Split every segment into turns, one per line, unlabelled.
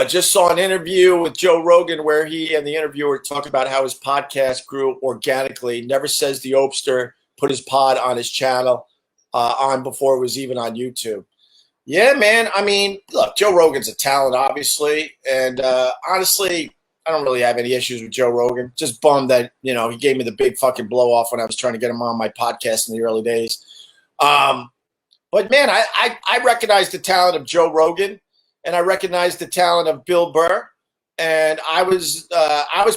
Just saw an interview with Joe Rogan where he and the interviewer talked about how his podcast grew organically. Never Says the Opester put his pod on his channel on before it was even on YouTube. Yeah, man. I mean, look, Joe Rogan's a talent, obviously. And honestly, I don't really have any issues with Joe Rogan. Just bummed that, he gave me the big fucking blow off when I was trying to get him on my podcast in the early days. But, man, I recognize the talent of Joe Rogan. And I recognized the talent of Bill Burr, and I was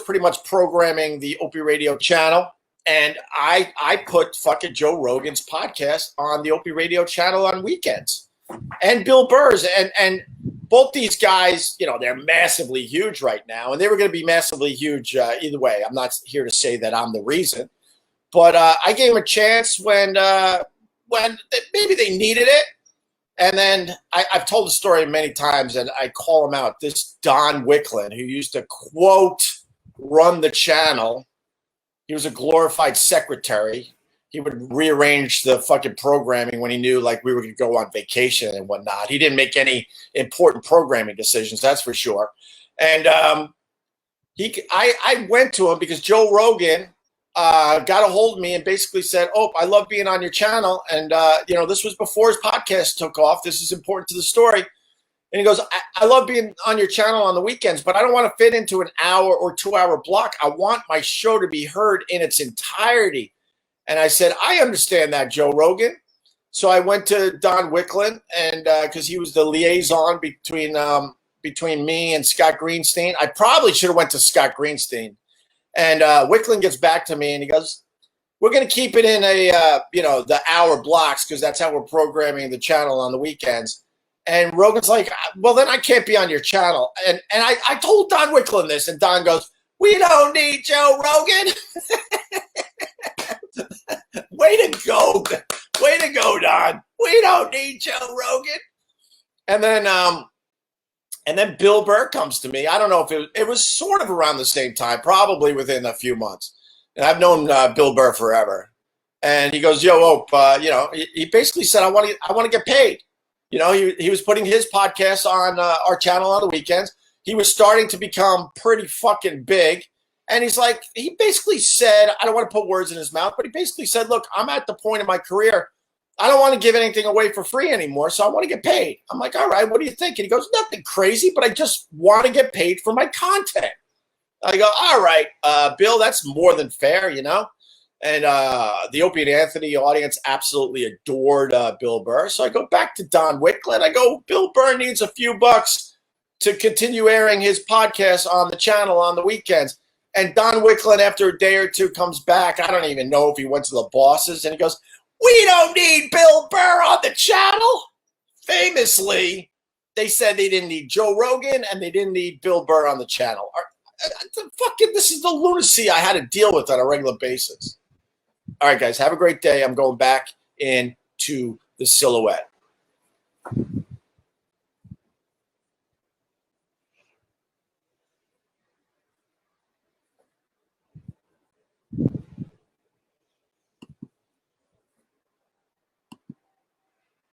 pretty much programming the Opie Radio channel, and I put fucking Joe Rogan's podcast on the Opie Radio channel on weekends, and Bill Burr's, and both these guys, they're massively huge right now, and they were going to be massively huge either way. I'm not here to say that I'm the reason, but I gave them a chance when maybe they needed it. And then I've told the story many times, and I call him out. This Don Wicklund, who used to, quote, run the channel. He was a glorified secretary. He would rearrange the fucking programming when he knew, like, we were going to go on vacation and whatnot. He didn't make any important programming decisions, that's for sure. And I went to him because Joe Rogan got a hold of me and basically said, "Oh, I love being on your channel." And, this was before his podcast took off. This is important to the story. And he goes, I love being on your channel on the weekends, but I don't want to fit into an hour or 2 hour block. I want my show to be heard in its entirety. And I said, I understand that, Joe Rogan. So I went to Don Wicklund, and because he was the liaison between me and Scott Greenstein. I probably should have went to Scott Greenstein. And Wicklund gets back to me and he goes, "We're going to keep it in the hour blocks because that's how we're programming the channel on the weekends." And Rogan's like, "Well, then I can't be on your channel." And I told Don Wicklund this, and Don goes, "We don't need Joe Rogan." Way to go, Don. We don't need Joe Rogan. And then Bill Burr comes to me. I don't know if it was sort of around the same time, probably within a few months. And I've known Bill Burr forever. And he goes, "Yo, Ope," he basically said, I want to get paid. He was putting his podcast on our channel on the weekends. He was starting to become pretty fucking big. And he basically said, I don't want to put words in his mouth, but he basically said, "Look, I'm at the point in my career, I don't want to give anything away for free anymore, so I want to get paid." I'm like, "All right, what do you think?" And he goes, "Nothing crazy, but I just want to get paid for my content." I go, "All right, Bill, that's more than fair, And the Opie and Anthony audience absolutely adored Bill Burr. So I go back to Don Wicklund. I go, "Bill Burr needs a few bucks to continue airing his podcast on the channel on the weekends." And Don Wicklund, after a day or two, comes back. I don't even know if he went to the bosses. And he goes, "We don't need Bill Burr on the channel." Famously, they said they didn't need Joe Rogan and they didn't need Bill Burr on the channel. This is the lunacy I had to deal with on a regular basis. All right, guys, have a great day. I'm going back into the silhouette.